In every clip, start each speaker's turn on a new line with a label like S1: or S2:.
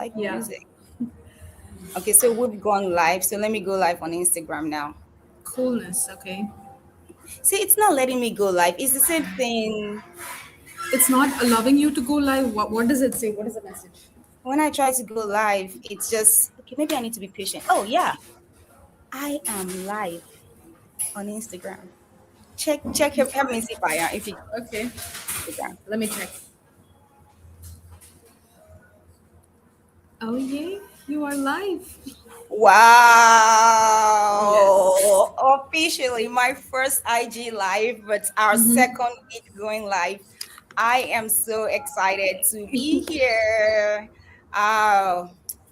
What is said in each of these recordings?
S1: Like
S2: Yeah.
S1: music. Okay, so we've gone live. So let me go live on Instagram now.
S2: Coolness. Okay.
S1: See, it's not letting me go live. It's the same thing.
S2: It's not allowing you to go live. What does it say? What is the message?
S1: When I try to go live, it's just okay. Maybe I need to be patient. Oh yeah, I am live on Instagram. Check. Help me see if you
S2: Okay.
S1: Instagram.
S2: Let me check. Oh, yay. You are live. Yes.
S1: Wow! Officially, my first IG live, but our second week going live. I am so excited to be here. Uh,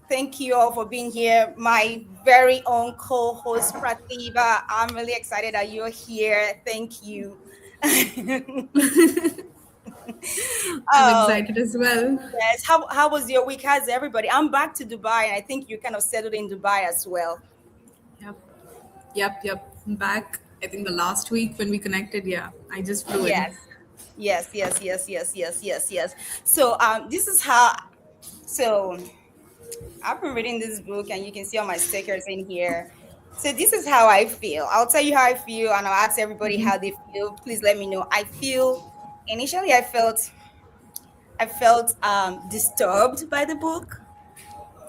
S1: Thank you all for being here. My very own co-host Prativa. I'm really excited that you're here. Thank you.
S2: I'm
S1: um,
S2: excited as well.
S1: yes. How was your week? How's everybody? I'm back to Dubai, and I think you kind of settled in Dubai as well.
S2: Yep. Yep. I'm back. I think the last week when we connected, yeah, I just flew in.
S1: Yes. Yes. So this is how. So I've been reading this book, and you can see all my stickers in here. So this is how I feel. I'll tell you how I feel, and I'll ask everybody how they feel. Please let me know. I feel initially I felt disturbed by the book.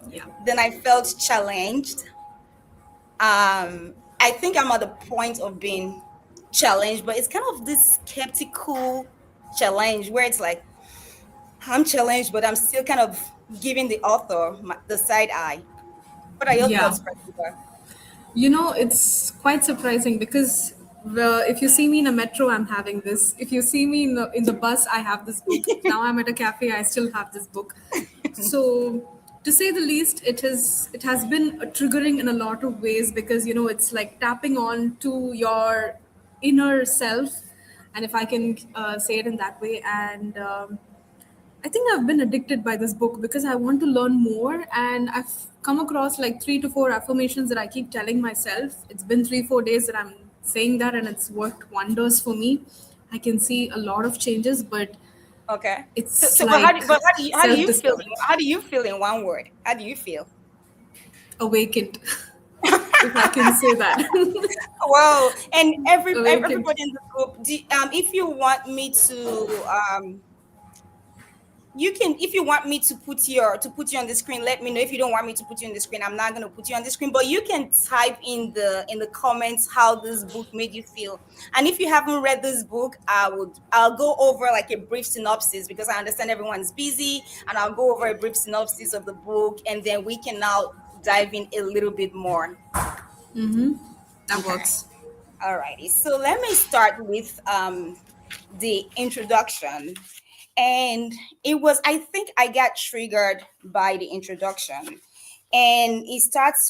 S2: Yeah.
S1: Then I felt challenged. I think I'm at the point of being challenged, but it's kind of this skeptical challenge where it's like I'm challenged, but I'm still kind of giving the author the side eye. What are your
S2: Yeah.
S1: thoughts, Pratika?
S2: It's quite surprising because if you see me in a metro, I'm having this. If you see me in the bus, I have this book. Now I'm at a cafe, I still have this book. So, to say the least, it has been triggering in a lot of ways because it's like tapping on to your inner self, and if I can say it in that way, and I think I've been addicted by this book because I want to learn more, and I've come across like 3 to 4 affirmations that I keep telling myself. It's been 3, 4 days that I'm saying that, and it's worked wonders for me. I can see a lot of changes, but
S1: Okay.
S2: it's
S1: But
S2: like
S1: how do
S2: self
S1: you feel?
S2: discovery,
S1: How do you feel in one word? How do you feel?
S2: awakened, if I can say that.
S1: Well, and
S2: Awakened.
S1: everybody in the group, if you want me to you can, if you want me to put you on the screen, let me know. If you don't want me to put you on the screen, I'm not going to put you on the screen, but you can type in the comments how this book made you feel. And if you haven't read this book, I'll go over like a brief synopsis because I understand everyone's busy, and I'll go over a brief synopsis of the book, and then we can now dive in a little bit more.
S2: That
S1: Okay.
S2: works.
S1: Alrighty, so let me start with the introduction. And I think I got triggered by the introduction. And it starts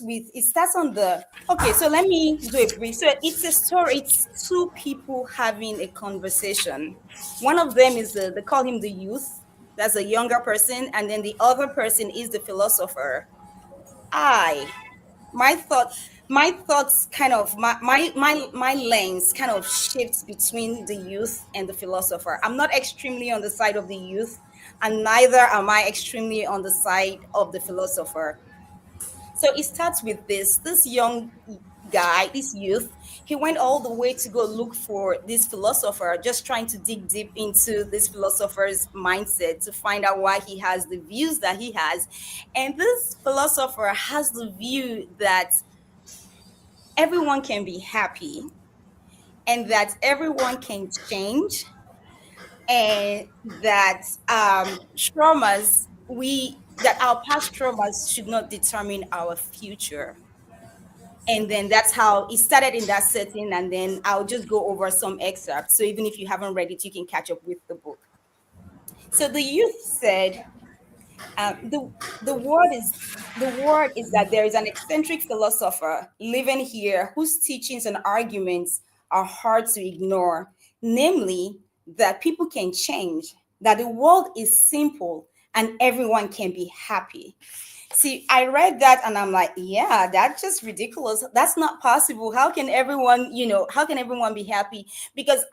S1: on the, okay, so let me do a brief. So it's a story, it's two people having a conversation. One of them is they call him the youth, that's a younger person, and then the other person is the philosopher. I my thought my thoughts kind of my lens kind of shifts between the youth and the philosopher. I'm not extremely on the side of the youth, and neither am I extremely on the side of the philosopher. So it starts with this young guy, this youth. He went all the way to go look for this philosopher, just trying to dig deep into this philosopher's mindset to find out why he has the views that he has. And this philosopher has the view that everyone can be happy and that everyone can change, and that traumas we that our past traumas should not determine our future. And then that's how it started in that setting, and then I'll just go over some excerpts, so even if you haven't read it, you can catch up with the book. So the youth said, um, the the word is the word is that there is an eccentric philosopher living here whose teachings and arguments are hard to ignore, namely that people can change, that the world is simple and everyone can be happy. See, I read that and I'm like, yeah, that's just ridiculous. That's not possible. How can everyone be happy? Because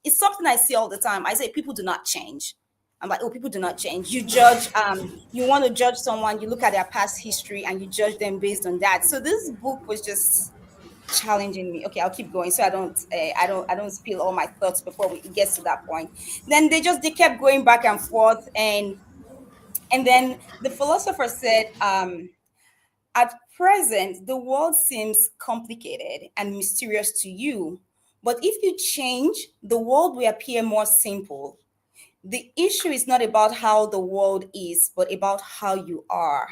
S1: it's something I see all the time. I say people do not change. I'm like, oh, people do not change. You judge, you want to judge someone, you look at their past history and you judge them based on that. So this book was just challenging me. Okay, I'll keep going so I don't spill all my thoughts before we it gets to that point. Then they kept going back and forth, and then the philosopher said, at present, the world seems complicated and mysterious to you, but if you change, the world will appear more simple. The issue is not about how the world is, but about how you are.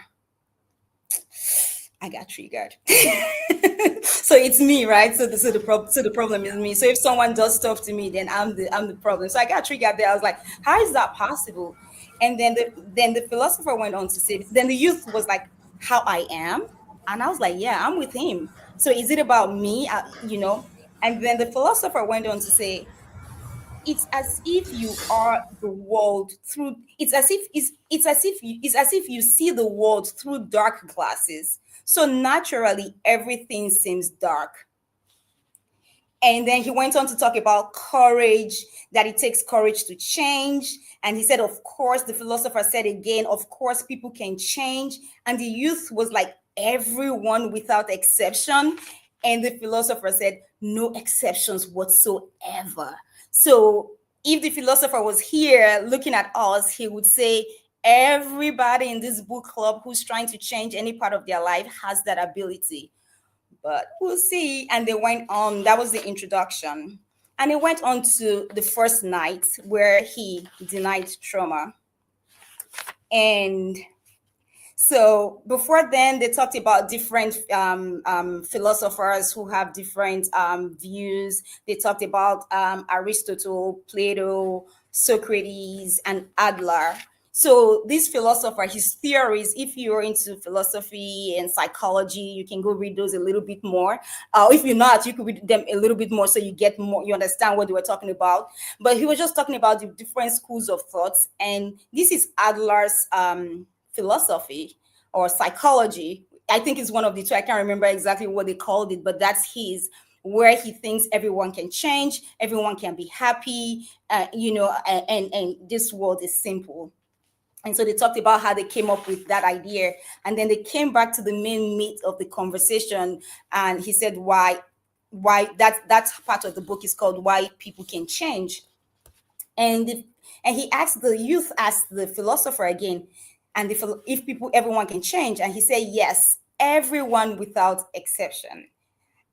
S1: I got triggered. So it's me, right? So the problem is me. So if someone does stuff to me, then I'm the problem. So I got triggered there. I was like, how is that possible? And then the philosopher went on to say, then the youth was like, how I am, and I was like, yeah, I'm with him. So is it about me? And then the philosopher went on to say, it's as if you are the world through it's as if you see the world through dark glasses, so naturally everything seems dark. And then he went on to talk about courage, that it takes courage to change. And he said, of course, the philosopher said again, of course, people can change. And the youth was like, everyone without exception. And the philosopher said, no exceptions whatsoever. So if the philosopher was here looking at us, he would say, everybody in this book club who's trying to change any part of their life has that ability, but we'll see. And they went on, that was the introduction. And it went on to the first night where he denied trauma. And so before then, they talked about different philosophers who have different views. They talked about Aristotle, Plato, Socrates, and Adler. So this philosopher, his theories, if you're into philosophy and psychology, you can go read those a little bit more. If you're not, you could read them a little bit more so you get more, you understand what they were talking about. But he was just talking about the different schools of thoughts. And this is Adler's philosophy or psychology. I think it's one of the two. I can't remember exactly what they called it, but that's his, where he thinks everyone can change, everyone can be happy, and this world is simple. And so they talked about how they came up with that idea. And then they came back to the main meat of the conversation. And he said that's part of the book is called Why People Can Change. And and he asked the youth, asked the philosopher again, and if people, everyone can change. And he said, yes, everyone without exception.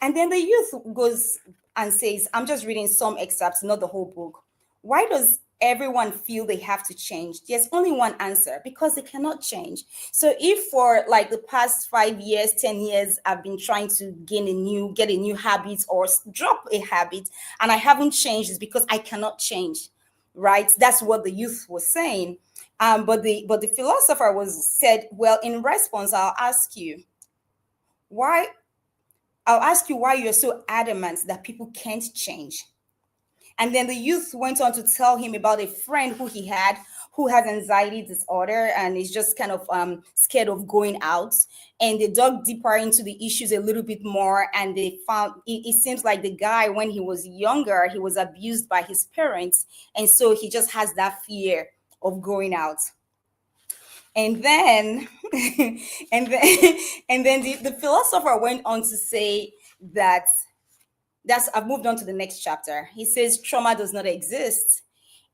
S1: And then the youth goes and says, I'm just reading some excerpts, not the whole book. Why does everyone feel they have to change? There's only one answer: because they cannot change. So if for like the past 5 years, 10 years, I've been trying to get a new habit or drop a habit, and I haven't changed, it's because I cannot change. Right? That's what the youth was saying. But the philosopher was said, well, in response, why I'll ask you why you're so adamant that people can't change. And then the youth went on to tell him about a friend who he had who has anxiety disorder and is just kind of scared of going out. And they dug deeper into the issues a little bit more. And they found it seems like the guy, when he was younger, he was abused by his parents. And so he just has that fear of going out. And then and then the philosopher went on to say that that's I've moved on to the next chapter. He says trauma does not exist.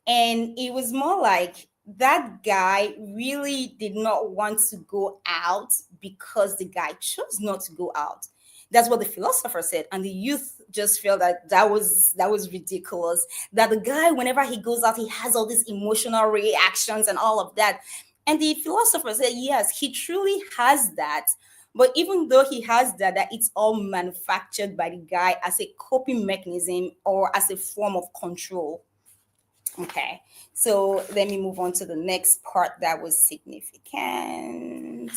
S1: And it was more like that guy really did not want to go out because the guy chose not to go out. That's what the philosopher said. And the youth just felt that that was ridiculous. That the guy, whenever he goes out, he has all these emotional reactions and all of that. And the philosopher said, yes, he truly has that. But even though he has that, that it's all manufactured by the guy as a coping mechanism or as a form of control. Okay, so let me move on to the next part that was significant.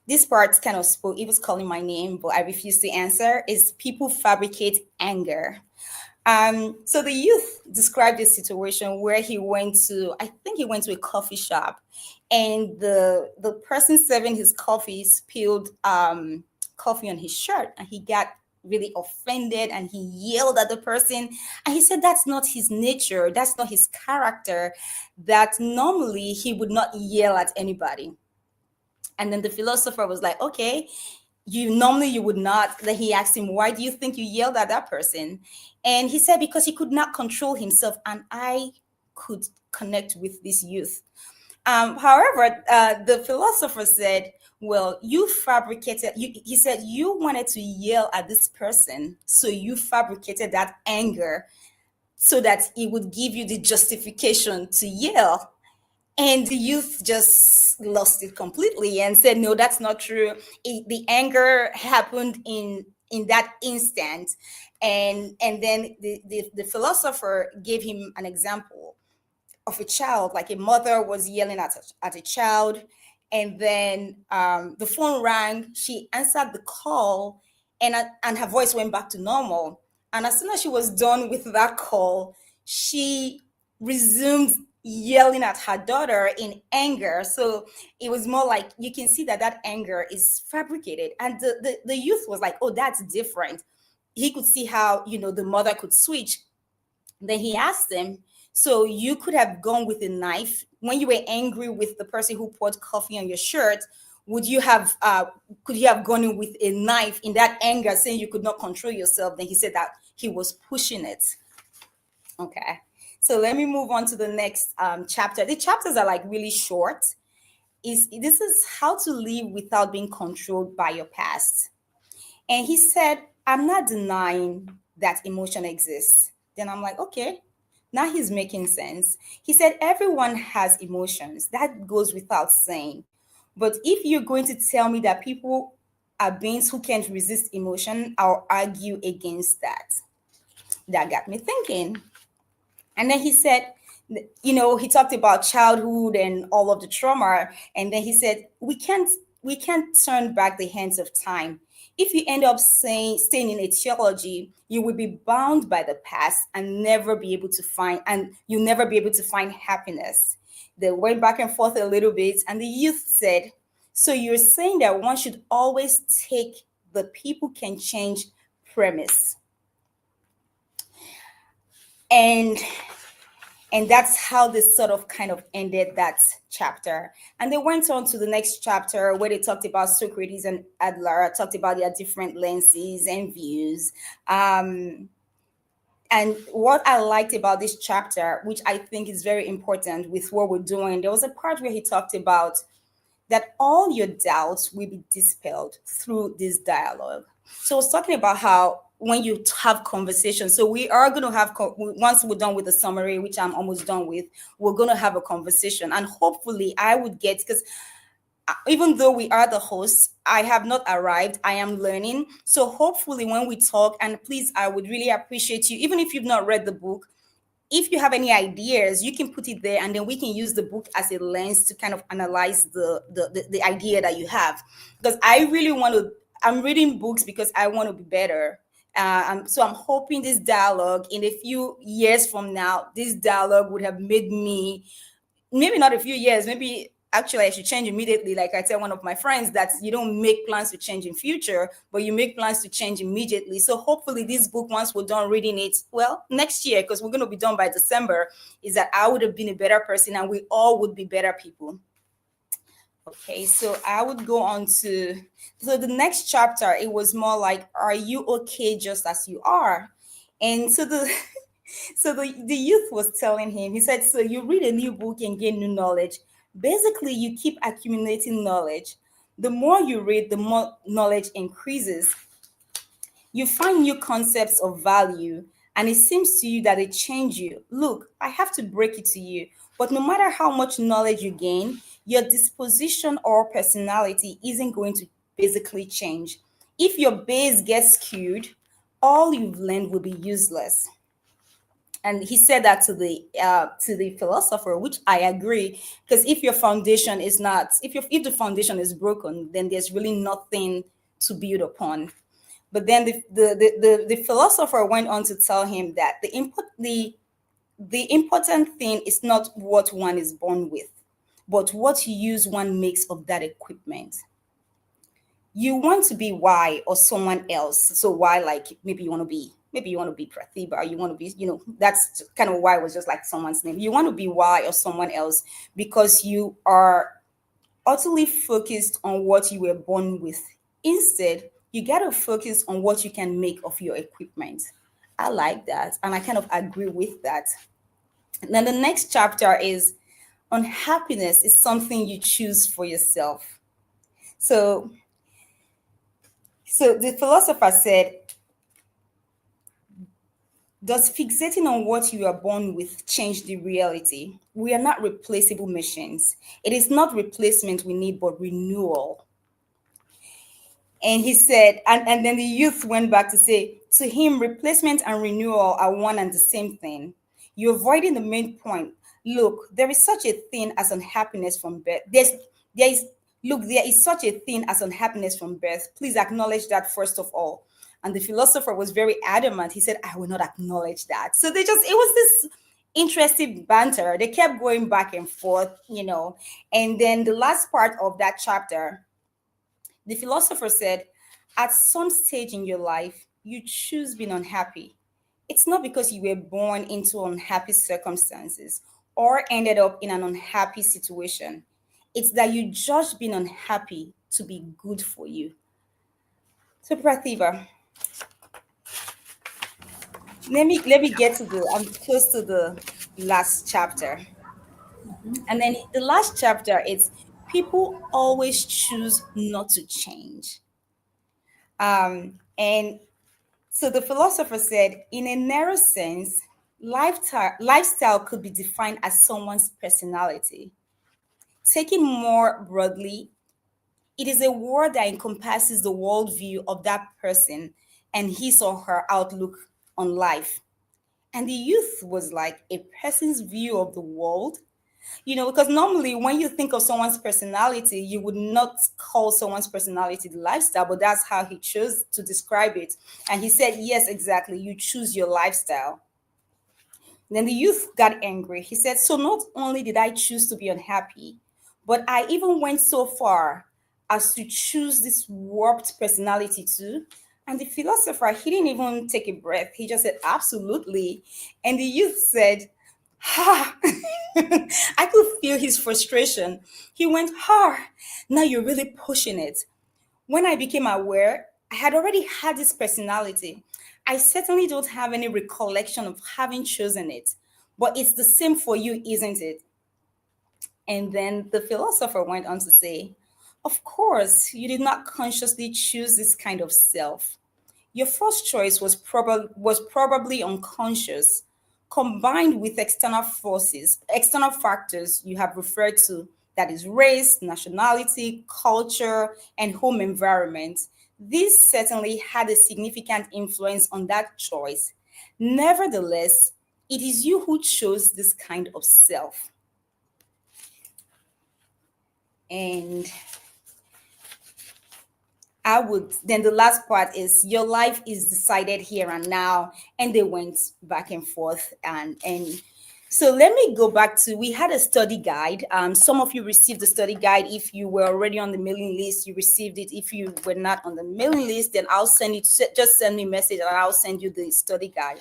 S1: This part kind of spoke, it was calling my name, but I refused to answer. Is people fabricate anger? So the youth described this situation where he went to, I think he went to a coffee shop, and the person serving his coffee spilled coffee on his shirt, and he got really offended and he yelled at the person. And he said that's not his nature, that's not his character, that normally he would not yell at anybody. And then the philosopher was like, okay, you would not. Then he asked him, why do you think you yelled at that person? And he said, because he could not control himself. And I could connect with this youth. However, the philosopher said, well, you fabricated, he said, you wanted to yell at this person. So you fabricated that anger so that it would give you the justification to yell. And the youth just lost it completely and said, no, that's not true. The anger happened in that instant. And then the philosopher gave him an example of a child, like a mother was yelling at a child, and then the phone rang. She answered the call, and her voice went back to normal. And as soon as she was done with that call, she resumed yelling at her daughter in anger. So it was more like you can see that that anger is fabricated. And the youth was like, oh, that's different. He could see how, the mother could switch. Then he asked them, so you could have gone with a knife when you were angry with the person who poured coffee on your shirt? Would you have could you have gone in with a knife in that anger, saying you could not control yourself? Then he said that he was pushing it. Okay. So let me move on to the next chapter. The chapters are like really short. This is how to live without being controlled by your past. And he said, I'm not denying that emotion exists. Then I'm like, okay, now he's making sense. He said, everyone has emotions. That goes without saying. But if you're going to tell me that people are beings who can't resist emotion, I'll argue against that. That got me thinking. And then he said, he talked about childhood and all of the trauma. And then he said, we can't turn back the hands of time. If you end up staying in a theology, you will be bound by the past and you'll never be able to find happiness. They went back and forth a little bit, and the youth said, so you're saying that one should always take the people can change premise. And that's how this sort of kind of ended that chapter. And they went on to the next chapter where they talked about Socrates and Adler, talked about their different lenses and views. And what I liked about this chapter, which I think is very important with what we're doing, there was a part where he talked about that all your doubts will be dispelled through this dialogue. So I was talking about how when you have conversations, so we are going to have, once we're done with the summary, which I'm almost done with, we're going to have a conversation. And hopefully I would get, because even though we are the hosts, I have not arrived. I am learning. So hopefully when we talk, and please, I would really appreciate you, even if you've not read the book, if you have any ideas, you can put it there, and then we can use the book as a lens to kind of analyze the idea that you have. Because I really want to, I'm reading books because I want to be better. So I'm hoping this dialogue in a few years from now, this dialogue would have made me, maybe not a few years, maybe actually I should change immediately. Like I tell one of my friends, that you don't make plans to change in future, but you make plans to change immediately. So hopefully this book, once we're done reading it, well, next year, because we're going to be done by December, is that I would have been a better person and we all would be better people. Okay, so I would go on to, so the next chapter, it was more like, are you okay just as you are? And so the youth was telling him, he said, so you read a new book and gain new knowledge. Basically, you keep accumulating knowledge. The more you read, the more knowledge increases. You find new concepts of value, and it seems to you that they change you. Look, I have to break it to you, but no matter how much knowledge you gain, your disposition or personality isn't going to basically change. If your base gets skewed, all you've learned will be useless. And he said that to the philosopher, which I agree, because if your foundation is not, if the foundation is broken, then there's really nothing to build upon. But then the philosopher went on to tell him that the important thing is not what one is born with, but what use one makes of that equipment. you want to be Y or someone else. So why, like maybe you want to be Pratibha, or you want to be, that's kind of why it was just like someone's name. You want to be Y or someone else because you are utterly focused on what you were born with. Instead, you got to focus on what you can make of your equipment. I like that. And I kind of agree with that. And then the next chapter is unhappiness is something you choose for yourself. So, so the philosopher said, does fixating on what you are born with change the reality? We are not replaceable machines. It is not replacement we need, but renewal. And he said, and then the youth went back to say, to him, replacement and renewal are one and the same thing. You're avoiding the main point. Look, there is such a thing as unhappiness from birth. There is, look, there is such a thing as unhappiness from birth. Please acknowledge that first of all. And the philosopher was very adamant. He said, I will not acknowledge that. So it was this interesting banter. They kept going back and forth. And then the last part of that chapter, the philosopher said, at some stage in your life, you choose being unhappy. It's not because you were born into unhappy circumstances or ended up in an unhappy situation. It's that you judge being unhappy to be good for you. So, Prathiva, let me get to I'm close to the last chapter. And then the last chapter is people always choose not to change. And so the philosopher said, in a narrow sense, lifestyle could be defined as someone's personality. Taken more broadly, it is a word that encompasses the worldview of that person and his or her outlook on life. And the youth was like a person's view of the world. Because normally when you think of someone's personality, you would not call someone's personality the lifestyle, but that's how he chose to describe it. And he said, yes, exactly, you choose your lifestyle. Then the youth got angry. He said, so not only did I choose to be unhappy, but I even went so far as to choose this warped personality too. And the philosopher, he didn't even take a breath. He just said, absolutely. And the youth said, ha. I could feel his frustration. He went, ha, now you're really pushing it. When I became aware, I had already had this personality. I certainly don't have any recollection of having chosen it, but it's the same for you, isn't it? And then the philosopher went on to say, of course, you did not consciously choose this kind of self. Your first choice was probably unconscious, combined with external forces, external factors you have referred to, that is race, nationality, culture, and home environment. This certainly had a significant influence on that choice. Nevertheless, it is you who chose this kind of self. And then the last part is your life is decided here and now. And they went back and forth. And so let me go back to, we had a study guide. Some of you received the study guide. If you were already on the mailing list, you received it. If you were not on the mailing list, then I'll send you, just send me a message and I'll send you the study guide.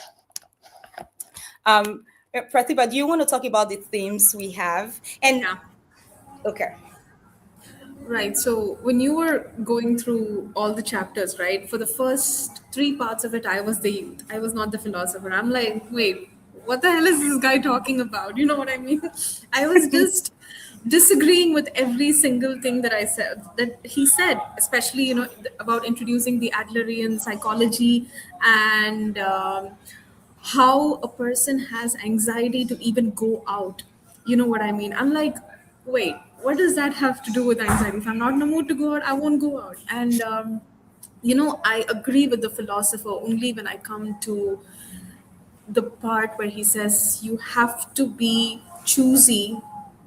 S1: Pratibha, do you want to talk about the themes we have? And
S2: Yeah.
S1: okay.
S2: Right. So when you were going through all the chapters, right, for the first three parts of it, I was the youth. I was not the philosopher. I'm like, wait, what the hell is this guy talking about? You know what I mean? I was just disagreeing with every single thing that he said, especially, about introducing the Adlerian psychology and how a person has anxiety to even go out. You know what I mean? I'm like, wait, what does that have to do with anxiety? If I'm not in the mood to go out, I won't go out. And I agree with the philosopher only when I come to the part where he says you have to be choosy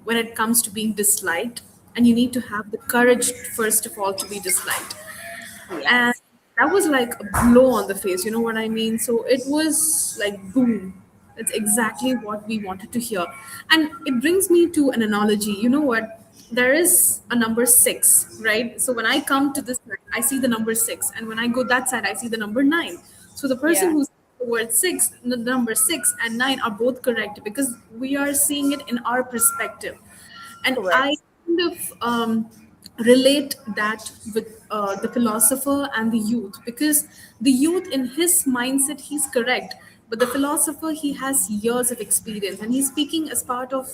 S2: when it comes to being disliked, and you need to have the courage first of all to be disliked. And
S1: Yes.
S2: that was like a blow on the face, you know what I mean? So it was like boom, that's exactly what we wanted to hear. And it brings me to an analogy. You know what, there is a number six, right? So when I come to this side, I see the number six, and when I go that side, I see the number nine. So the person
S1: Yeah.
S2: who's the word six, the number six and nine are both correct because we are seeing it in our perspective. And I
S1: Correct.
S2: kind of relate that with the philosopher and the youth, because the youth in his mindset he's correct, but the philosopher he has years of experience and he's speaking as part of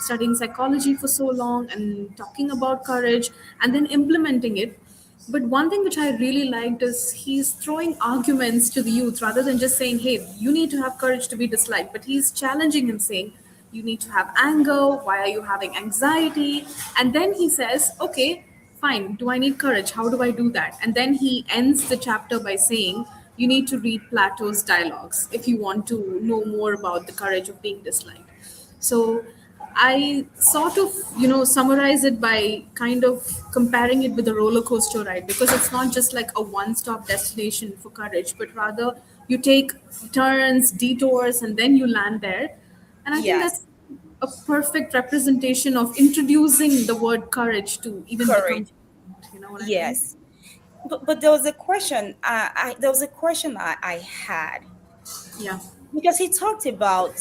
S2: studying psychology for so long and talking about courage and then implementing it. But one thing which I really liked is he's throwing arguments to the youth rather than just saying, hey, you need to have courage to be disliked. But he's challenging him, saying, you need to have anger. Why are you having anxiety? And then he says, okay, fine. Do I need courage? How do I do that? And then he ends the chapter by saying, you need to read Plato's dialogues if you want to know more about the courage of being disliked. So I sort of, summarize it by kind of comparing it with a roller coaster ride, because it's not just like a one stop destination for courage, but rather you take turns, detours, and then you land there. And I think
S1: Yes.
S2: that's a perfect representation of introducing the word courage to even become,
S1: Courage.
S2: you know what I mean?
S1: Yes. But there was a question. There was a question I had,
S2: Yeah.
S1: because he talked about,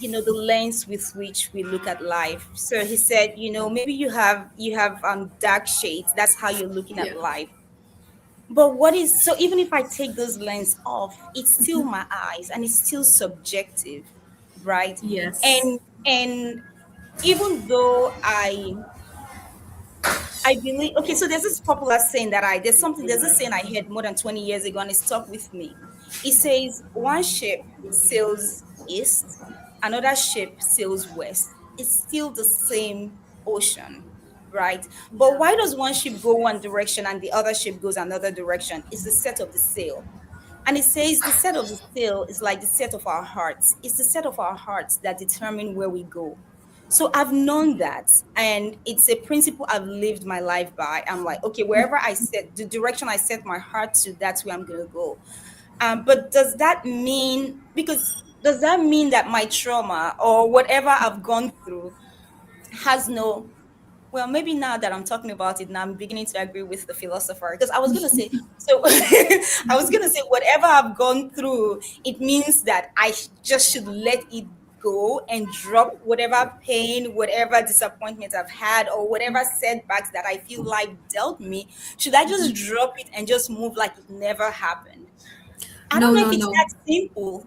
S1: the lens with which we look at life. So he said, maybe you have dark shades. That's how you're looking at
S2: Yeah.
S1: life. But what is, so even if I take those lens off, it's still my eyes and it's still subjective, right?
S2: Yes.
S1: And even though I believe, okay, so there's this popular saying that there's a saying I heard more than 20 years ago and it stuck with me. It says one ship sails east, another ship sails west. It's still the same ocean, right? But
S2: Yeah.
S1: why does one ship go one direction and the other ship goes another direction? It's the set of the sail. And it says the set of the sail is like the set of our hearts. It's the set of our hearts that determine where we go. So I've known that, and it's a principle I've lived my life by. I'm like, okay, wherever I set the direction I set my heart to, that's where I'm gonna go. But does that mean that my trauma or whatever I've gone through has no, well, maybe now that I'm talking about it, now I'm beginning to agree with the philosopher, because I was gonna say, so I was gonna say whatever I've gone through, it means that just should let it go and drop whatever pain, whatever disappointment I've had, or whatever setbacks that I feel life dealt me. Should I just drop it and just move like it never happened? I don't
S2: No,
S1: know if
S2: no,
S1: it's
S2: no.
S1: that simple.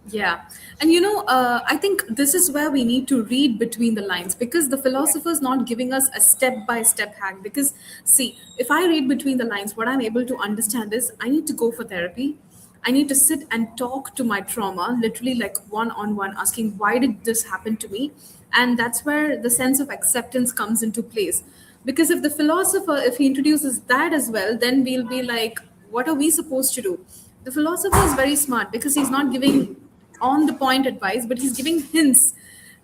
S2: Yeah. And I think this is where we need to read between the lines, because the
S1: Yeah.
S2: philosopher is not giving us a step by step hack. Because, see, if I read between the lines, what I'm able to understand is I need to go for therapy. I need to sit and talk to my trauma, literally like one on one, asking, why did this happen to me? And that's where the sense of acceptance comes into place. Because if the philosopher, if he introduces that as well, then we'll be like, what are we supposed to do? The philosopher is very smart because he's not giving on the point advice, but he's giving hints.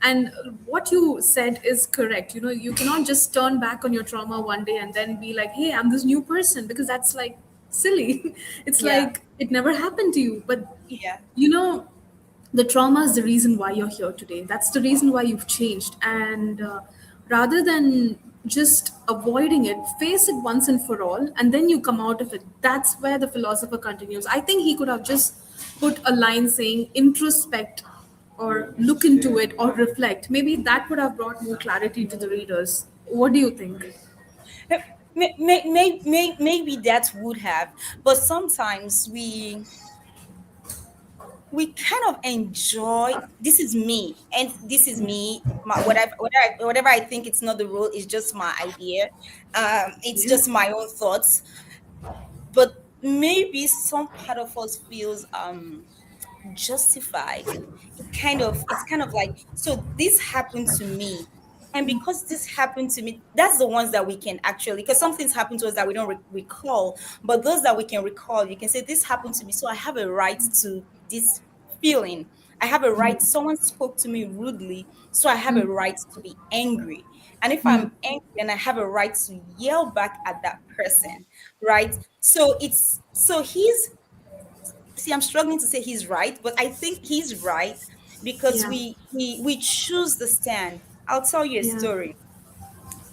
S2: And what you said is correct. You cannot just turn back on your trauma one day and then be like, hey, I'm this new person, because that's like silly. It's
S1: Yeah.
S2: like it never happened to you. But
S1: Yeah.
S2: you know, the trauma is the reason why you're here today. That's the reason why you've changed. And rather than just avoiding it, face it once and for all, and then you come out of it. That's where the philosopher continues. I think he could have just put a line saying introspect or look into it or reflect. Maybe that would have brought more clarity to the readers. What do you think?
S1: Maybe that would have, but sometimes we kind of enjoy, this is me and this is me, whatever I think, it's not the rule, it's just my idea, it's
S2: Yeah.
S1: just my own thoughts. But maybe some part of us feels justified. It's kind of like, so this happened to me, and because this happened to me, that's the ones that we can actually, because some things happen to us that we don't recall, but those that we can recall, you can say this happened to me, so I have a right to this feeling. I have a right, someone spoke to me rudely, so I have a right to be angry. And if I'm angry, then I have a right to yell back at that person, right? So it's, so he's, see, I'm struggling to say he's right, but I think he's right, because
S2: Yeah.
S1: we choose the stand. I'll tell you a
S2: Yeah.
S1: story.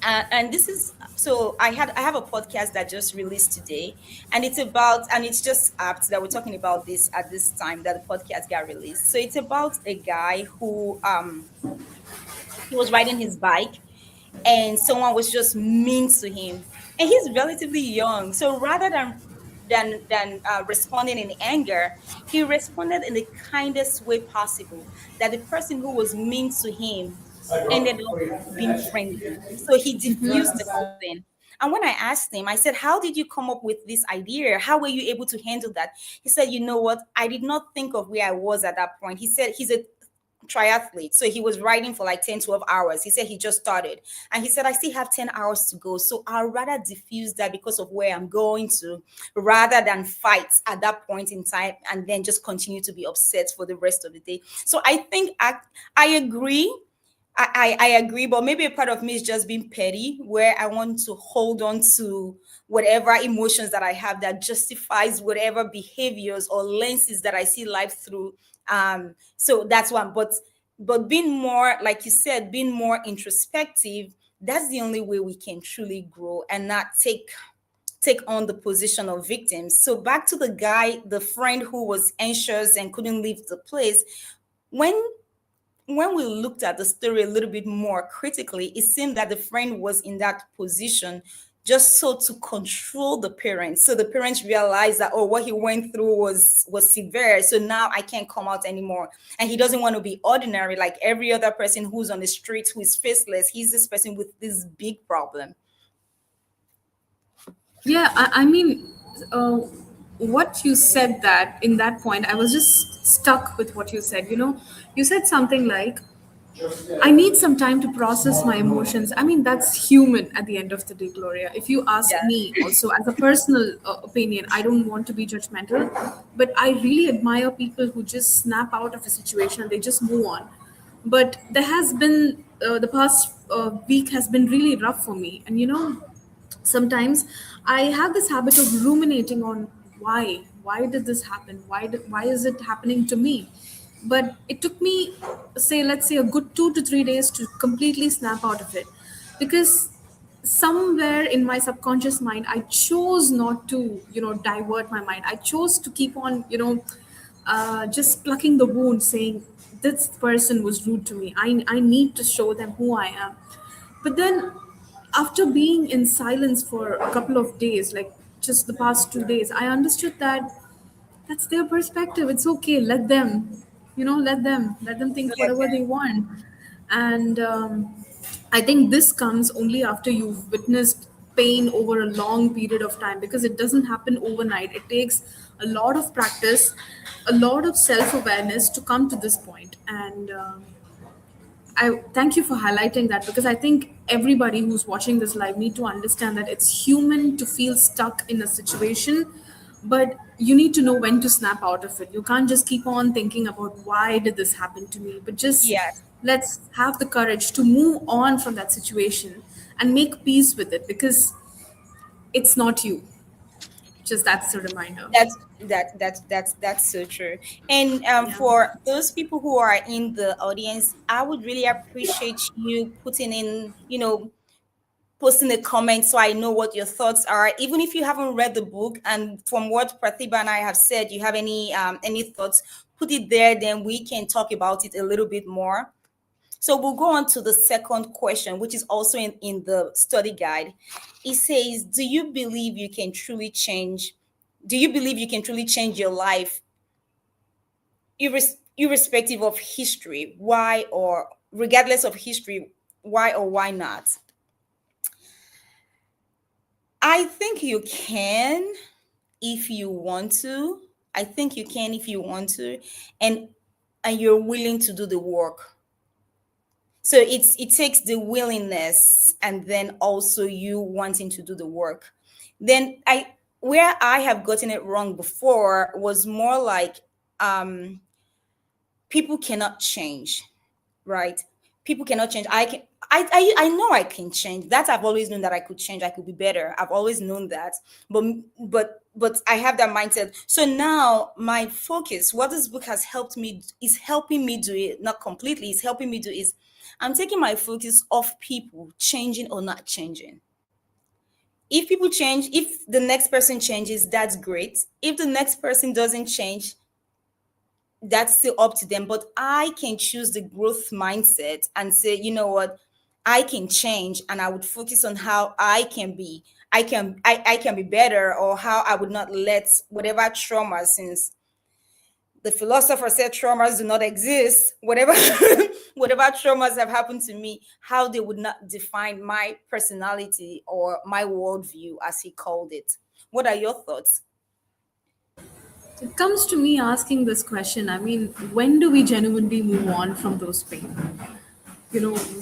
S1: And this is, so I have a podcast that just released today, and it's about, and it's just apt that we're talking about this at this time that the podcast got released. So it's about a guy who he was riding his bike, and someone was just mean to him, and he's relatively young. So rather than responding in anger, he responded in the kindest way possible, that the person who was mean to him ended up being friendly. So he diffused the whole thing. And when I asked him, I said, how did you come up with this idea? How were you able to handle that? He said, you know what, I did not think of where I was at that point. He said he's a triathlete. So he was riding for like 10, 12 hours. He said he just started. And he said, I still have 10 hours to go. So I'd rather diffuse that because of where I'm going to, rather than fight at that point in time and then just continue to be upset for the rest of the day. So I think I agree. I agree, but maybe a part of me is just being petty, where I want to hold on to whatever emotions that I have that justifies whatever behaviors or lenses that I see life through. So that's one. But being more, like you said, being more introspective, that's the only way we can truly grow and not take on the position of victims. So back to the guy, the friend who was anxious and couldn't leave the place. When when we looked at the story a little bit more critically, it seemed that the friend was in that position just so to control the parents. So the parents realized that, oh, what he went through was severe. So now I can't come out anymore. And he doesn't want to be ordinary like every other person who's on the streets who is faceless. He's this person with this big problem.
S2: Yeah, I mean, uh, what you said, that in that point, I was just stuck with what you said. You said something like, I need some time to process my emotions. I mean, that's human at the end of the day, Gloria. If you ask
S1: Yeah.
S2: me, also as a personal opinion, I don't want to be judgmental, but I really admire people who just snap out of a situation and they just move on. But there has been, the past week has been really rough for me. And sometimes I have this habit of ruminating on why did this happen, why is it happening to me. But it took me, say, let's say, a good 2 to 3 days to completely snap out of it, because somewhere in my subconscious mind I chose not to divert my mind. I chose to keep on just plucking the wound, saying this person was rude to me, I need to show them who I am. But then, after being in silence for a couple of days, like just the past 2 days, I understood that that's their perspective. It's okay. Let them think
S1: Let
S2: whatever they
S1: them.
S2: want. And I think this comes only after you've witnessed pain over a long period of time, because it doesn't happen overnight. It takes a lot of practice, a lot of self awareness to come to this point. And I thank you for highlighting that, because I think everybody who's watching this live need to understand that it's human to feel stuck in a situation, but you need to know when to snap out of it. You can't just keep on thinking about why did this happen to me, but just
S1: Yes.
S2: let's have the courage to move on from that situation and make peace with it, because it's not you. Just that's a reminder.
S1: That's so true. And
S2: Yeah.
S1: for those people who are in the audience, I would really appreciate you putting in, posting a comment so I know what your thoughts are. Even if you haven't read the book, and from what Pratibha and I have said, you have any thoughts, put it there. Then we can talk about it a little bit more. So we'll go on to the second question, which is also in the study guide. It says, do you believe you can truly change your life, irrespective of history? Why, or regardless of history, why or why not? I think you can if you want to. I think you can if you want to, and you're willing to do the work. So it takes the willingness and then also you wanting to do the work. Then I where I have gotten it wrong before was more like, um people cannot change, right? People cannot change. I know I can change. That I've always known that I could change. I could be better. I've always known that. But I have that mindset. So now my focus, what this book has helped me is helping me do it, not completely, it's helping me do is I'm taking my focus off people changing or not changing. If people change, if the next person changes, that's great. If the next person doesn't change, that's still up to them. But I can choose the growth mindset and say, you know what, I can change, and I would focus on how I can be. I can be better, or how I would not let whatever trauma, since the philosopher said traumas do not exist, whatever whatever traumas have happened to me, how they would not define my personality or my worldview, as he called it. What are your thoughts?
S2: It comes to me asking this question. I mean, when do we genuinely move on from those pain?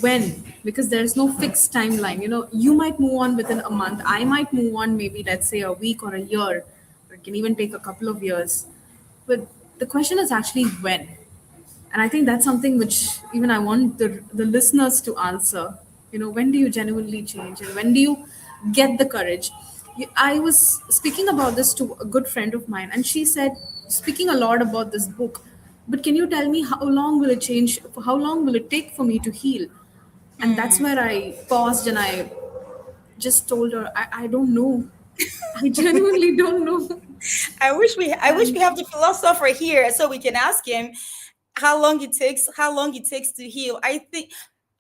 S2: When? Because there's no fixed timeline. You might move on within a month. I might move on maybe, let's say, a week or a year, or it can even take a couple of years. But the question is actually when. And I think that's something which even I want the listeners to answer. When do you genuinely change, and when do you get the courage? I was speaking about this to a good friend of mine, and she said, speaking a lot about this book, but can you tell me how long will it change, for how long will it take for me to heal? And that's
S1: Hmm.
S2: where I paused, and I just told her, I don't know. I genuinely don't know.
S1: I wish we
S2: And
S1: have the philosopher here so we can ask him how long it takes to heal. I think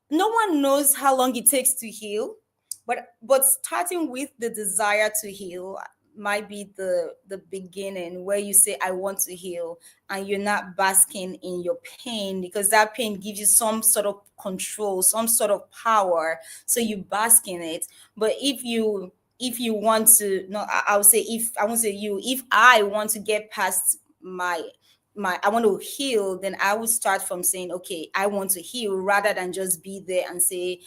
S1: no one knows how long it takes to heal, but starting with the desire to heal might be the beginning, where you say I want to heal, and you're not basking in your pain, because that pain gives you some sort of control, some sort of power, so you bask in it. But if you want to, no, I would say, if I won't say you, if I want to get past my I want to heal, then I would start from saying, okay, I want to heal, rather than just be there and say,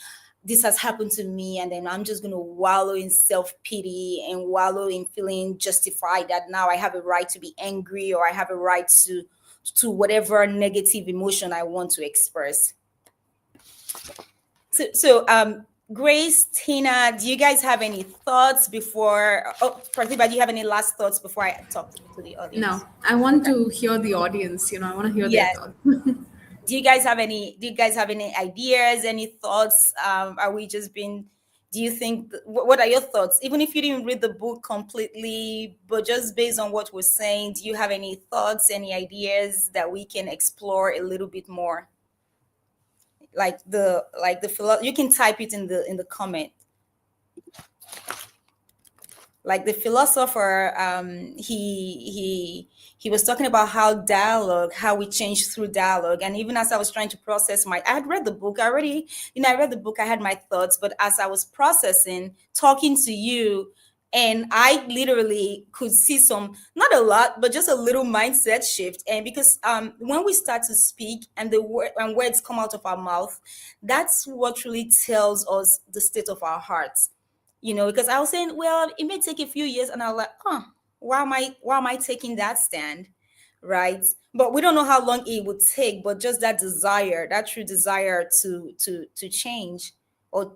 S1: this has happened to me, and then I'm just going to wallow in self-pity and wallow in feeling justified that now I have a right to be angry, or I have a right to whatever negative emotion I want to express. So Grace, Tina, do you guys have any thoughts before? Oh, Pratibha, do you have any last thoughts before I talk to the
S2: no,
S1: audience?
S2: I want
S1: Okay.
S2: to hear the audience. I want to hear their
S1: Yes.
S2: thoughts.
S1: Do you guys have any ideas, any thoughts? Are we just being Do you think, what are your thoughts, even if you didn't read the book completely, but just based on what we're saying, do you have any thoughts, any ideas that we can explore a little bit more? You can type it in the comment. Like the philosopher, he was talking about how we change through dialogue. And even as I was trying to process, I had read the book already. I read the book, I had my thoughts, but as I was processing, talking to you, and I literally could see some, not a lot, but just a little mindset shift. And because when we start to speak, and words come out of our mouth, that's what really tells us the state of our hearts. Because I was saying, well, it may take a few years, and I was like, why am I taking that stand? Right. But we don't know how long it would take, but just that desire, that true desire to change, or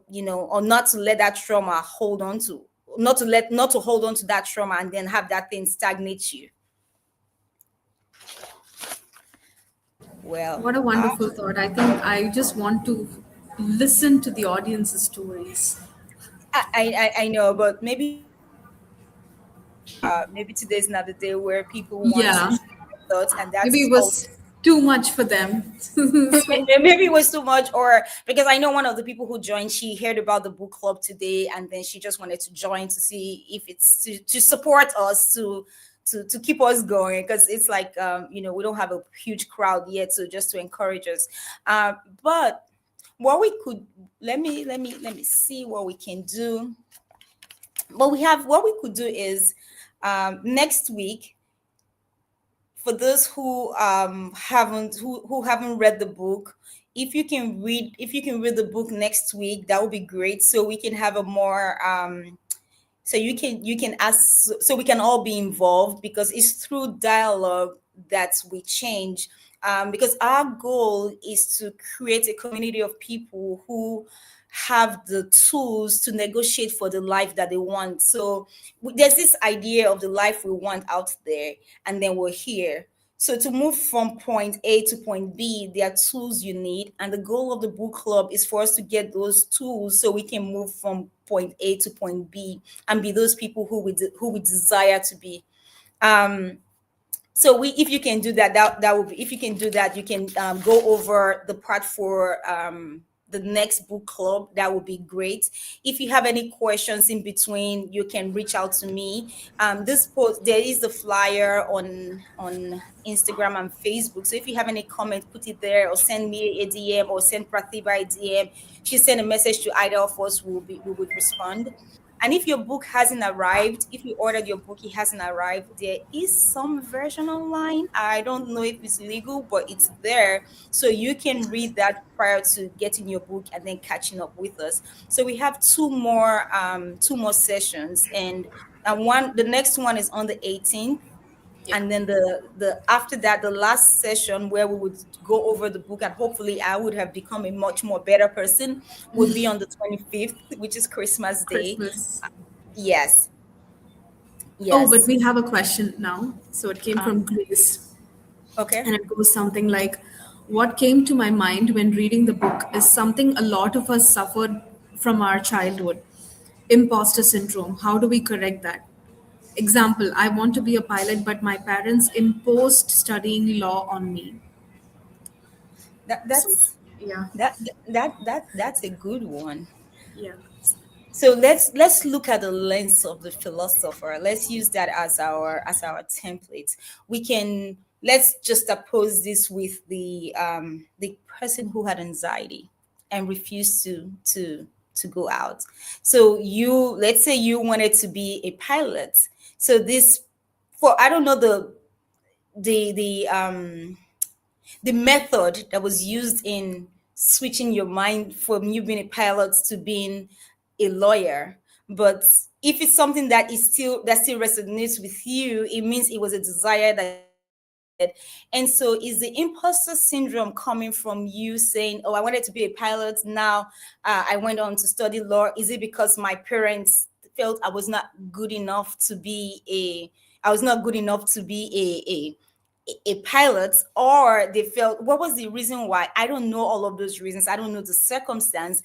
S1: not to let that trauma hold on to, not to hold on to that trauma and then have that thing stagnate you. Well,
S2: What a wonderful thought. I think I just want to listen to the audience's stories.
S1: I know, but maybe today's not the day where people want to
S2: Yeah,
S1: share their thoughts, and
S2: maybe
S1: that's
S2: it
S1: also
S2: was too much for them. So,
S1: maybe it was too much, or because I know one of the people who joined, she heard about the book club today, and then she just wanted to join to see if it's to support us, to keep us going, because it's like, we don't have a huge crowd yet, so just to encourage us. But what we could let me see what we can do. What we could do is, next week, for those who haven't read the book, if you can read the book next week, that would be great, so we can have a more so you can ask, so we can all be involved, because it's through dialogue that we change. Because our goal is to create a community of people have the tools to negotiate for the life that they want. So there's this idea of the life we want out there, and then we're here. So to move from point A to point B, there are tools you need, and the goal of the book club is for us to get those tools so we can move from point A to point B and be those people who we desire to be. Um, so we if you can do that, that would be, if you can do that, you can go over the part for the next book club. That would be great. If you have any questions in between, you can reach out to me. This post, there is the flyer on Instagram and Facebook, so if you have any comment, put it there, or send me a DM, or send Pratibha a DM. She send a message to either of us, we would respond. And if your book hasn't arrived, if you ordered your book, it hasn't arrived, there is some version online. I don't know if it's legal, but it's there. So you can read that prior to getting your book and then catching up with us. So we have two more sessions, and the next one is on the 18th.
S2: Yeah.
S1: And then the after that, the last session where we would go over the book, and hopefully I would have become a much more better person, would be on the 25th, which is Christmas Day.
S2: Christmas.
S1: Yes,
S2: Oh, but
S1: yes.
S2: we have a question now. So it came from
S1: Um,
S2: Grace.
S1: okay.
S2: And it goes something like, what came to my mind when reading the book is something a lot of us suffered from our childhood: imposter syndrome. How do we correct that? Example, I want to be a pilot, but my parents imposed studying law on me.
S1: That
S2: So,
S1: that's
S2: yeah,
S1: that's a good one.
S2: yeah,
S1: So let's look at the lens of the philosopher. Let's use that as our template. We can let's just oppose this with the person who had anxiety and refused to go out. So let's say you wanted to be a pilot. So this for I don't know the method that was used in switching your mind from you being a pilot to being a lawyer. But if it's something that still resonates with you, it means it was a desire that you had. And so is the imposter syndrome coming from you saying, oh, I wanted to be a pilot, now I went on to study law? Is it because my parents felt I was not good enough to be a pilot, or they felt, what was the reason why? I don't know all of those reasons, I don't know the circumstance.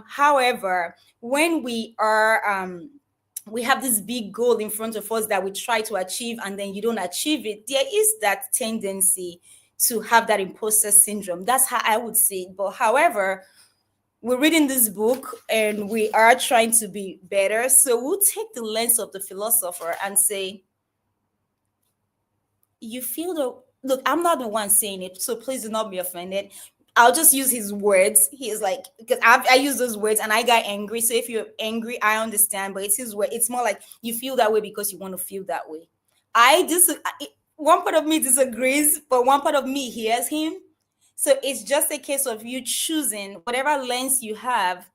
S1: However, when we have this big goal in front of us that we try to achieve, and then you don't achieve it, there is that tendency to have that imposter syndrome. That's how I would say it. But however, we're reading this book and we are trying to be better, so we'll take the lens of the philosopher and say, you feel the look, I'm not the one saying it, so please do not be offended. I'll just use his words. He's like, because I use those words and I got angry. So if you're angry, I understand, but it's his word. It's more like you feel that way because you want to feel that way. One part of me disagrees, but one part of me hears him. So it's just a case of you choosing whatever lens you have,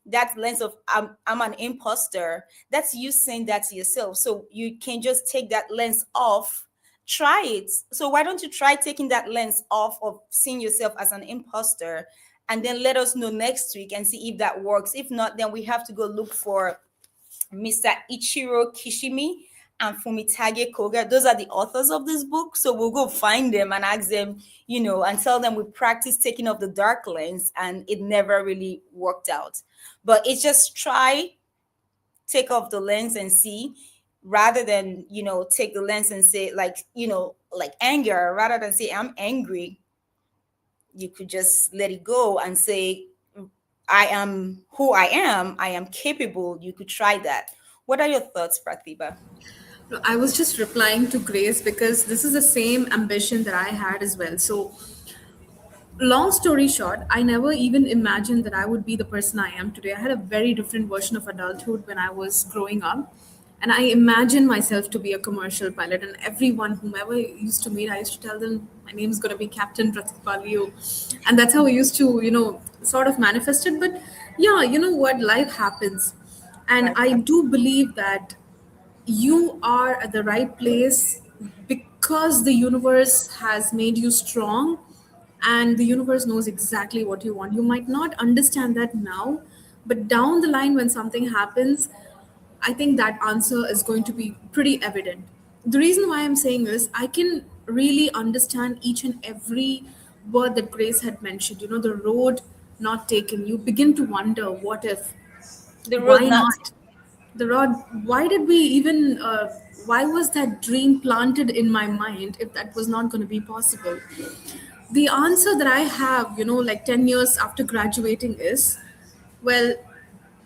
S1: that lens of I'm an imposter. That's you saying that to yourself. So you can just take that lens off. Try it. So why don't you try taking that lens off of seeing yourself as an imposter, and then let us know next week and see if that works. If not, then we have to go look for Mr. Ichiro Kishimi and Fumitage Koga. Those are the authors of this book. So we'll go find them and ask them, and tell them we practiced taking off the dark lens and it never really worked out. But it's just try, take off the lens and see, rather than, take the lens and say, like anger, rather than say, I'm angry, you could just let it go and say, I am who I am capable. You could try that. What are your thoughts, Pratibha?
S2: no, I was just replying to Grace because this is the same ambition that I had as well. So, long story short, I never even imagined that I would be the person I am today. I had a very different version of adulthood when I was growing up. And I imagined myself to be a commercial pilot. And everyone, whomever I used to meet, I used to tell them, my name is going to be Captain Pratipalio. And that's how I used to, sort of manifest it. But yeah, you know what? Life happens. And
S1: Life
S2: I
S1: happens.
S2: do believe that you are at the right place because the universe has made you strong, and the universe knows exactly what you want. You might not understand that now, But down the line, when something happens, I think that answer is going to be pretty evident. The reason why I'm saying this, I can really understand each and every word that Grace had mentioned. You know, the road not taken. You begin to wonder, what if?
S1: The road
S2: Why
S1: not.
S2: not? The road. Why did we even? Why was that dream planted in my mind if that was not going to be possible? The answer that I have, like 10 years after graduating is, well,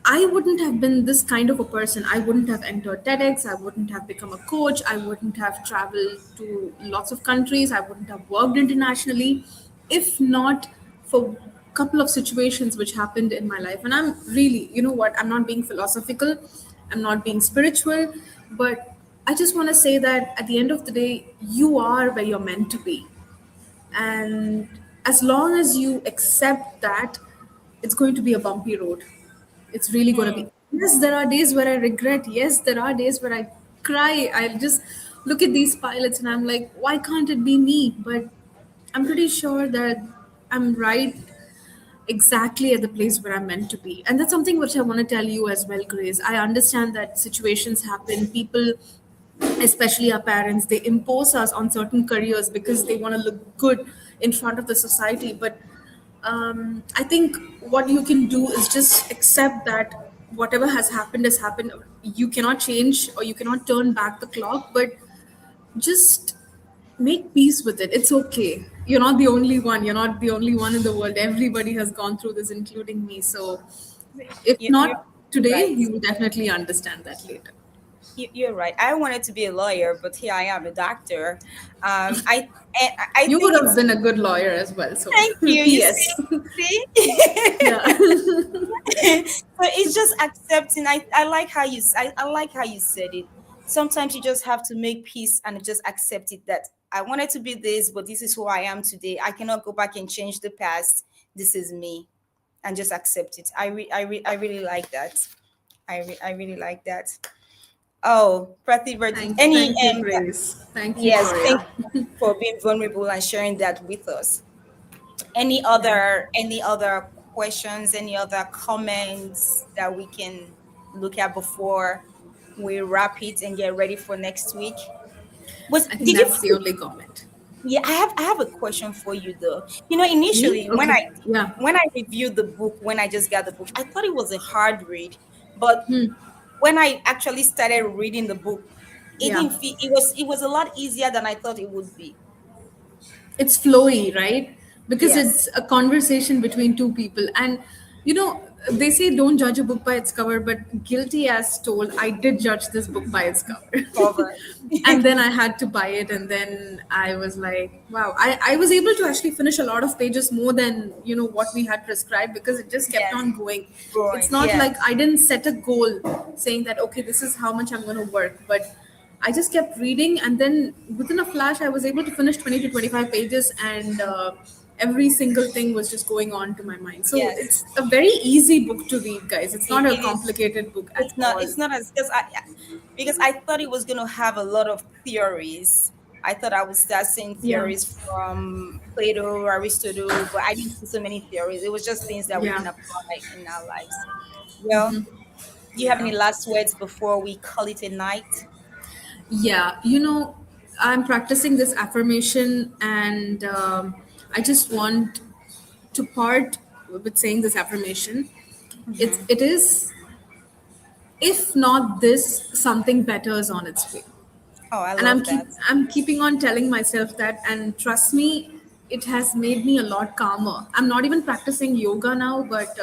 S2: I wouldn't have been this kind of a person. I wouldn't have entered TEDx. I wouldn't have become a coach. I wouldn't have traveled to lots of countries. I wouldn't have worked internationally if not for a couple of situations which happened in my life. And I'm really, you know what, I'm not being philosophical, I'm not being spiritual, but I just want to say that at the end of the day, you are where you're meant to be. And as long as you accept that, it's going to be a bumpy road. It's really going to be.
S1: Hmm.
S2: Yes, there are days where I regret. Yes, there are days where I cry. I'll just look at these pilots and I'm like, why can't it be me? But I'm pretty sure that I'm right exactly at the place where I'm meant to be. And that's something which I want to tell you as well, Grace. I understand that situations happen. People, especially our parents, they impose us on certain careers because they want to look good in front of the society. But I think what you can do is just accept that whatever has happened. You cannot change or you cannot turn back the clock, but just make peace with it. It's okay. You're not the only one. You're not the only one in the world. Everybody has gone through this, including me. So if
S1: You're
S2: not today,
S1: right.
S2: you will definitely understand that later.
S1: You're right. I wanted to be a lawyer, but here I am, a doctor. I
S2: You would
S1: think
S2: have
S1: it's.
S2: been a good lawyer as well. So
S1: Thank you. You see,
S2: PS.
S1: see.
S2: Yeah.
S1: So it's just accepting. I like how I like how you said it. Sometimes you just have to make peace and just accept it that I wanted to be this, but this is who I am today. I cannot go back and change the past. This is me, and just accept it. I really like that. I really like that. Oh, Pratibha, any
S2: Thank you, Grace. Thank you,
S1: yes, thank
S2: Gloria.
S1: you for being vulnerable and sharing that with us.
S2: Yeah.
S1: Any other questions, any other comments that we can look at before we wrap it and get ready for next week? Was
S2: I think
S1: did you
S2: that's the
S1: find,
S2: only comment.
S1: yeah, I have a question for you though.
S2: Me?
S1: Initially
S2: Okay. Yeah.
S1: when I reviewed the book, when I just got the book, I thought it was a hard read. But when I actually started reading the book, it
S2: Yeah.
S1: didn't feel it was a lot easier than I thought it would be.
S2: It's flowy, right? Because
S1: Yes.
S2: it's a conversation between two people. And, they say don't judge a book by its cover, but guilty as told, I did judge this book by its cover.
S1: Cover.
S2: And then I had to buy it. And then I was like, wow, I was able to actually finish a lot of pages more than, what we had prescribed because it just kept
S1: Yes.
S2: on going. It's
S1: Going.
S2: not
S1: Yes.
S2: like I didn't set a goal saying that, okay, this is how much I'm going to work. But I just kept reading, and then within a flash, I was able to finish 20 to 25 pages, and every single thing was just going on to my mind. So
S1: Yes.
S2: it's a very easy book to read, guys. It's not a
S1: It is.
S2: complicated book at all.
S1: It's not as because I thought it was going to have a lot of theories. I thought I would start seeing
S2: Yeah,
S1: theories from Plato, Aristotle, but I didn't see so many theories. It was just things that we
S2: yeah,
S1: can apply in our lives. Well, do you have
S2: yeah,
S1: any last words before we call it a night?
S2: yeah. I'm practicing this affirmation, and I just want to part with saying this affirmation.
S1: Hmm.
S2: It is, if not this, something better is on its way.
S1: Oh, I
S2: And
S1: love that.
S2: I'm keeping on telling myself that, and trust me, it has made me a lot calmer. I'm not even practicing yoga now, but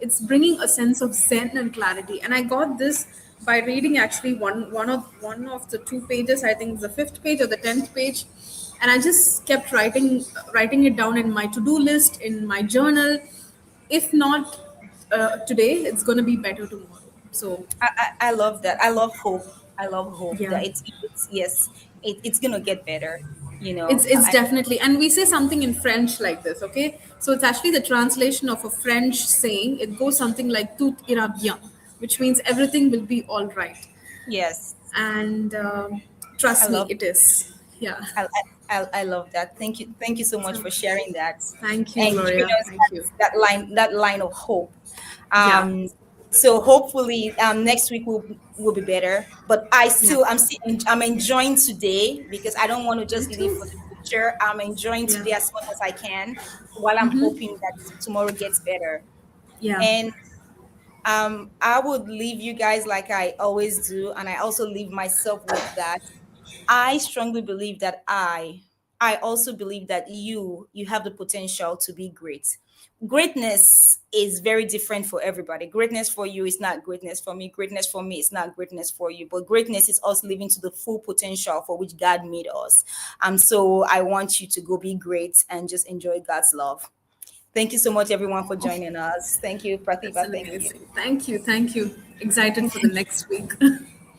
S2: it's bringing a sense of zen and clarity. And I got this by reading actually one of the two pages, I think the fifth page or the 10th page, and I just kept writing it down in my to-do list, in my journal. If not today, it's going to be better tomorrow. So
S1: I love that. I love hope. I love hope
S2: yeah.
S1: that it's yes, it's gonna get better.
S2: It's definitely, and we say something in French like this, okay? So it's actually the translation of a French saying. It goes something like "tout ira bien," which means everything will be all right.
S1: Yes,
S2: And
S1: I
S2: trust me,
S1: love
S2: it is. Yeah,
S1: I, I love that. Thank you so much
S2: So
S1: for sharing that
S2: thank you,
S1: and giving
S2: Gloria.
S1: us
S2: Thank you.
S1: that line of hope.
S2: Yeah.
S1: Um, so hopefully next week will be better. But
S2: Yeah.
S1: I'm enjoying today because I don't want to
S2: Me
S1: just live
S2: too.
S1: for the future. I'm enjoying
S2: Yeah.
S1: today as much as I can while I'm hoping that tomorrow gets better.
S2: Yeah.
S1: And I would leave you guys like I always do, and I also leave myself with that. I strongly believe that I also believe that you have the potential to be great. Greatness is very different for everybody. Greatness for you is not greatness for me. Greatness for me is not greatness for you. But greatness is us living to the full potential for which God made us. So I want you to go be great and just enjoy God's love. Thank you so much, everyone, for joining us. Thank you,
S2: That's
S1: Pratibha. Thank you.
S2: amazing. Thank you. Thank you. Excited for the next week.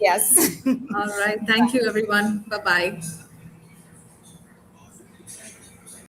S1: Yes.
S2: All right. Thank you, everyone. Bye bye.